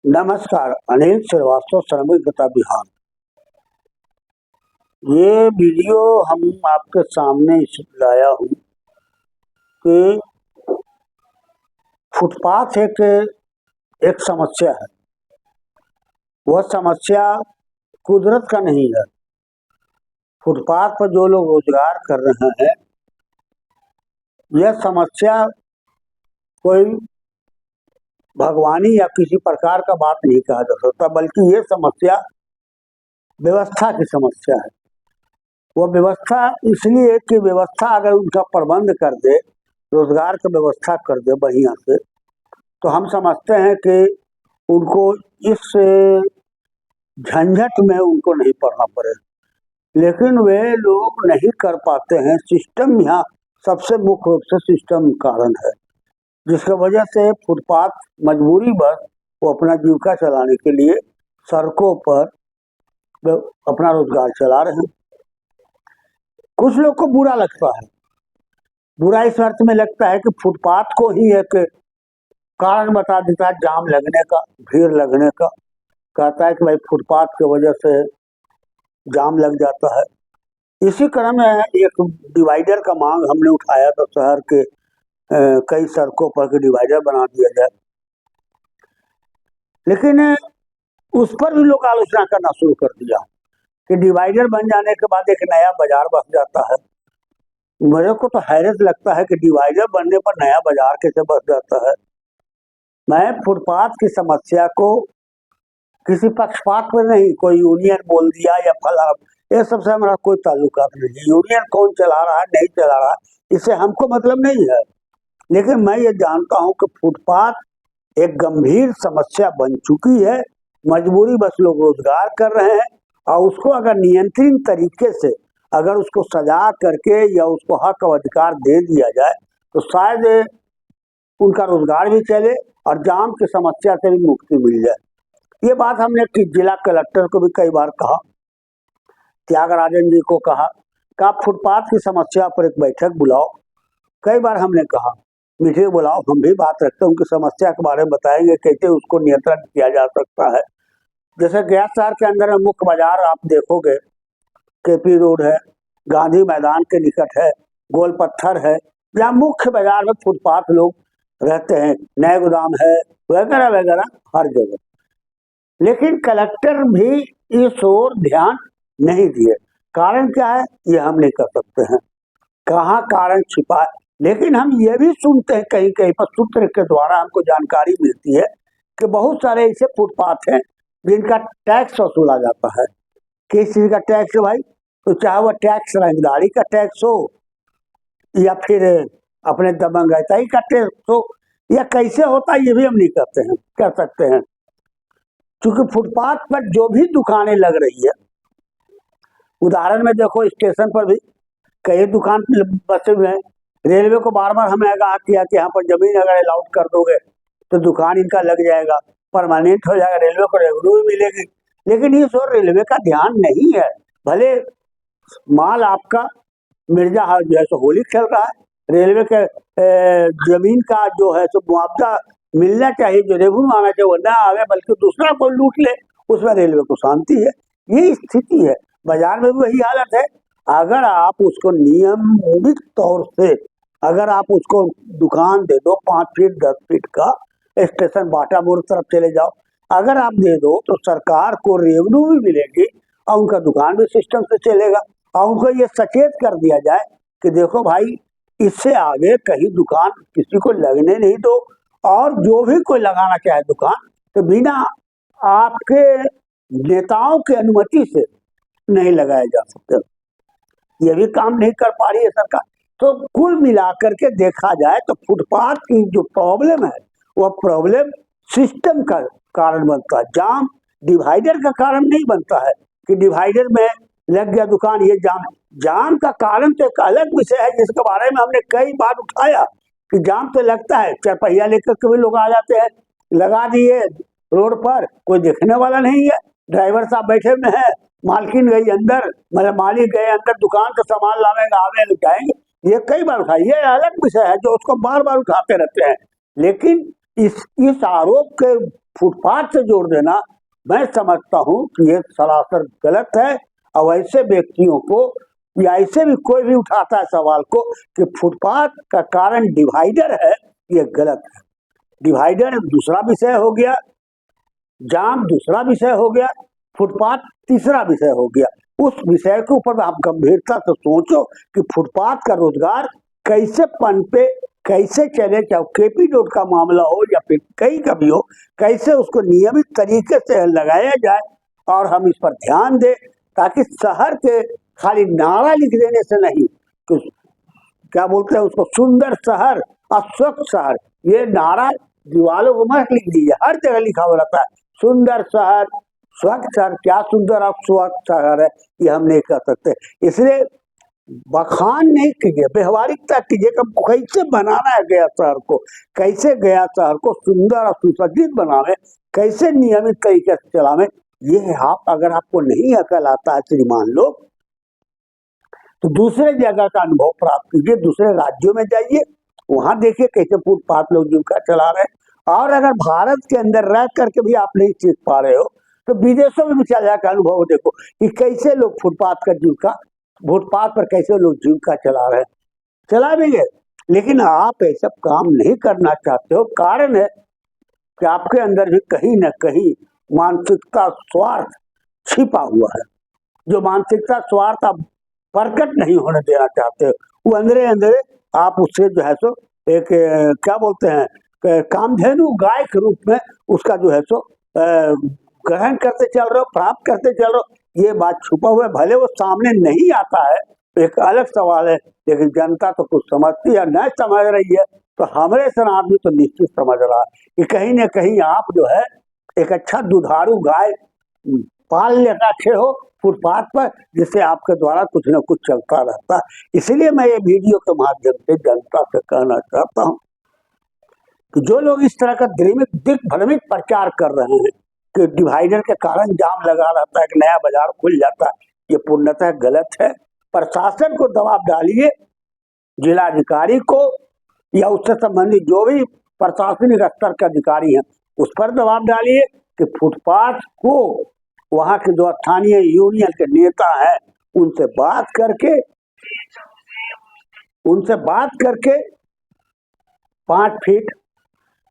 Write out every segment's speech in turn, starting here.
नमस्कार। अनिल श्रीवास्तव, श्रमिक गता बिहार। ये वीडियो हम आपके सामने इसलिए लाया हूँ कि फुटपाथ एक समस्या है। वह समस्या कुदरत का नहीं है। फुटपाथ पर जो लोग रोजगार कर रहे हैं, यह समस्या कोई भगवानी या किसी प्रकार का बात नहीं कहा जा सकता, बल्कि ये समस्या व्यवस्था की समस्या है। वह व्यवस्था इसलिए कि व्यवस्था अगर उनका प्रबंध कर दे, रोजगार की व्यवस्था कर दे बढ़िया से, तो हम समझते हैं कि उनको इस झंझट में उनको नहीं पड़ना पड़े। लेकिन वे लोग नहीं कर पाते हैं। सिस्टम यहाँ सबसे मुख्य रूप से सिस्टम कारण है, जिसकी वजह से फुटपाथ मजबूरी बस वो अपना जीविका चलाने के लिए सड़कों पर अपना रोजगार चला रहे हैं। कुछ लोग को बुरा लगता है। बुरा इस अर्थ में लगता है कि फुटपाथ को ही एक कारण बता देता है जाम लगने का, भीड़ लगने का। कहता है कि भाई फुटपाथ की वजह से जाम लग जाता है। इसी क्रम में एक डिवाइडर का मांग हमने उठाया था, शहर के कई सड़कों पर डिवाइडर बना दिया जाए। लेकिन उस पर भी लोग आलोचना करना शुरू कर दिया कि डिवाइडर बन जाने के बाद एक नया बाजार बस जाता है। मेरे को तो हैरत लगता है कि डिवाइडर बनने पर नया बाजार कैसे बस जाता है। मैं फुटपाथ की समस्या को किसी पक्षपात पर नहीं, कोई यूनियन बोल दिया या फला, ये सबसे हमारा कोई ताल्लुकात नहीं। यूनियन कौन चला रहा है नहीं चला रहा है इससे हमको मतलब नहीं है। लेकिन मैं ये जानता हूँ कि फुटपाथ एक गंभीर समस्या बन चुकी है। मजबूरी बस लोग रोजगार कर रहे हैं, और उसको अगर नियंत्रित तरीके से अगर उसको सजा करके या उसको हक और अधिकार दे दिया जाए तो शायद उनका रोजगार भी चले और जाम की समस्या से भी मुक्ति मिल जाए। ये बात हमने जिला कलेक्टर को भी कई बार कहा, त्यागराजन जी को कहा कि आप फुटपाथ की समस्या पर एक बैठक बुलाओ। कई बार हमने कहा मीटिंग बुलाओ, हम भी बात रखते हैं, उनकी समस्या के बारे में बताएंगे कैसे उसको नियंत्रण किया जा सकता है। जैसे गया शहर के अंदर में मुख्य बाजार आप देखोगे, केपी रोड है, गांधी मैदान के निकट है, गोल पत्थर है, जहाँ मुख्य बाजार में फुटपाथ लोग रहते हैं, नए गोदाम है, वगैरह वगैरह हर जगह। लेकिन कलेक्टर भी इस ओर ध्यान नहीं दिए। कारण क्या है ये हम नहीं कर सकते हैं, कहाँ कारण छिपा है। लेकिन हम ये भी सुनते हैं कहीं कहीं पर सूत्र के द्वारा हमको जानकारी मिलती है कि बहुत सारे ऐसे फुटपाथ हैं जिनका टैक्स वसूला जाता है। किस चीज का टैक्स भाई? तो चाहे वह टैक्स रंगदारी का टैक्स हो या फिर अपने दबंगई का टैक्स हो, या कैसे होता है ये भी हम नहीं कर सकते हैं। क्योंकि फुटपाथ पर जो भी दुकानें लग रही है, उदाहरण में देखो स्टेशन पर भी कई दुकान बसे हुए हैं। रेलवे को बार बार हमें आगाह किया कि यहाँ पर जमीन अगर अलाउट कर दोगे तो दुकान इनका लग जाएगा, परमानेंट हो जाएगा, रेलवे को रेवेन्यू भी मिलेगी। लेकिन इस ओर रेलवे का ध्यान नहीं है। भले माल आपका मिर्जा जैसे होली खेल रहा है, रेलवे के जमीन का जो है सो मुआवजा मिलना चाहिए, जो रेवेन्यू आना चाहिए वो न आवे, बल्कि दूसरा कोई लूट ले, उसमें रेलवे को शांति है। ये स्थिति है। बाजार में भी वही हालत है। अगर आप उसको नियमित तौर से अगर आप उसको दुकान दे दो 5 फीट 10 फीट का, स्टेशन बाटा मोड़ तरफ चले जाओ, अगर आप दे दो तो सरकार को रेवेन्यू भी मिलेगी और उनका दुकान भी सिस्टम से चलेगा। और उनको ये सचेत कर दिया जाए कि देखो भाई, इससे आगे कहीं दुकान किसी को लगने नहीं दो, और जो भी कोई लगाना चाहे दुकान तो बिना आपके नेताओं की अनुमति से नहीं लगाया जा सकता। ये भी काम नहीं कर पा रही है सरकार। तो कुल मिलाकर के देखा जाए तो फुटपाथ की जो प्रॉब्लम है वह प्रॉब्लम सिस्टम का कारण बनता है, जाम डिवाइडर का कारण नहीं बनता है कि डिवाइडर में लग गया दुकान, ये जाम का कारण तो एक अलग विषय है जिसके बारे में हमने कई बार उठाया कि जाम तो लगता है, चारपहिया लेकर के भी लोग आ जाते हैं, लगा दिए रोड पर, कोई देखने वाला नहीं है, ड्राइवर साहब बैठे में है, मालकिन गई अंदर, मतलब मालिक गए अंदर दुकान का सामान लावेंगे आवे जाएंगे। ये कई बार उठाया, ये अलग विषय है जो उसको बार बार उठाते रहते हैं। लेकिन इस आरोप के फुटपाथ से जोड़ देना मैं समझता हूं कि ये सरासर गलत है। और ऐसे व्यक्तियों को या ऐसे भी कोई भी उठाता है सवाल को कि फुटपाथ का कारण डिवाइडर है, ये गलत है। डिवाइडर दूसरा विषय हो गया, जाम दूसरा विषय हो गया, फुटपाथ तीसरा विषय हो गया। उस विषय के ऊपर आप गंभीरता से सोचो कि फुटपाथ का रोजगार कैसे पनपे, कैसे चले, चाहे केपी रोड का मामला हो या फिर कहीं का भी हो, कैसे उसको नियमित तरीके से लगाया जाए और हम इस पर ध्यान दें, ताकि शहर के खाली नारा लिख देने से नहीं, तो क्या बोलते हैं उसको, सुंदर शहर और स्वच्छ शहर, ये नारा दीवालों को मत लिख दीजिए, हर जगह लिखा हुआ रहता है सुंदर शहर स्वच्छ शहर। क्या सुंदर और स्वच्छ शहर है ये हम नहीं कर सकते। इसलिए बखान नहीं कीजिए, व्यवहारिकता कीजिए कि कैसे बनाना है गया शहर को, कैसे गया शहर को सुंदर और सुसज्जित बनावे, कैसे नियमित तरीके से चलावे। ये आप अगर आपको नहीं अकल आता है श्रीमान लोग, तो दूसरे जगह का अनुभव प्राप्त कीजिए, दूसरे राज्यों में जाइए, वहां देखिए कैसे फुटपाथ लोग जीविका चला रहे हैं। और अगर भारत के अंदर रह करके भी आप नहीं सीख पा रहे हो तो विदेशों में भी चला का अनुभव देखो कि कैसे लोग फुटपाथ पर कैसे लोग जीविका चला रहे हैं, चला भी गए। लेकिन आप ये सब काम नहीं करना चाहते हो, कारण है कि आपके अंदर भी कहीं ना कहीं मानसिकता स्वार्थ छिपा हुआ है। जो मानसिकता स्वार्थ आप प्रकट नहीं होने देना चाहते हो, वो अंदरे अंदरे आप उससे जो है सो एक क्या बोलते हैं कामधेनु गाय के रूप में उसका जो है सो ग्रहण करते चल रहे हो, प्राप्त करते चल रहे हो। ये बात छुपा हुआ है, भले वो सामने नहीं आता है, एक अलग सवाल है, लेकिन जनता तो कुछ समझती है, नहीं समझ रही है। तो हमारे सन आदमी तो निश्चित समझ रहा है कि कहीं ना कहीं आप जो है एक अच्छा दुधारू गाय पाल ले रखे हो फुटपाथ पर, जिससे आपके द्वारा कुछ न कुछ चलता रहता है। इसलिए मैं ये वीडियो के माध्यम से जनता से कहना चाहता हूँ कि जो लोग इस तरह का दिग्भ्रमित प्रचार कर रहे हैं कि डिवाइडर के कारण जाम लगा रहता है, कि नया बाजार खुल जाता है, ये पूर्णतः गलत है। प्रशासन को दबाव डालिए, जिलाधिकारी को या उससे संबंधित जो भी प्रशासनिक स्तर के अधिकारी हैं उस पर दबाव डालिए कि फुटपाथ को वहां के जो स्थानीय यूनियन के नेता हैं उनसे बात करके 5 फीट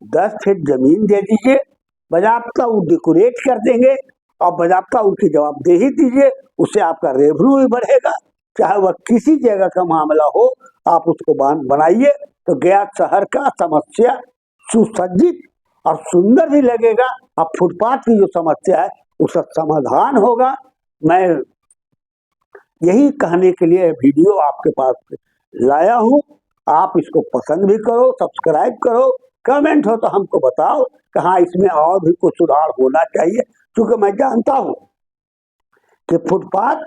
10 फीट जमीन दे दीजिए, बाज़ाब्ता वो डेकोरेट कर देंगे और बाज़ाब्ता उनकी जवाबदेही दीजिए, उससे आपका रेवेन्यू भी बढ़ेगा। चाहे वह किसी जगह का मामला हो, आप उसको बनाइए तो गया शहर का समस्या सुसज्जित और सुंदर भी लगेगा। अब फुटपाथ की जो समस्या है उसका समाधान होगा। मैं यही कहने के लिए वीडियो आपके पास लाया हूँ। आप इसको पसंद भी करो, सब्सक्राइब करो, कमेंट हो तो हमको बताओ कि हाँ इसमें और भी कुछ सुधार होना चाहिए, क्योंकि मैं जानता हूँ कि फुटपाथ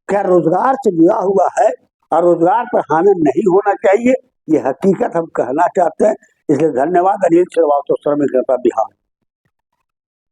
क्या रोजगार से जुड़ा हुआ है और रोजगार पर हानि नहीं होना चाहिए, ये हकीकत हम कहना चाहते हैं। इसलिए धन्यवाद। अनिल श्रीवास्तव, श्रमिक नेता, बिहार।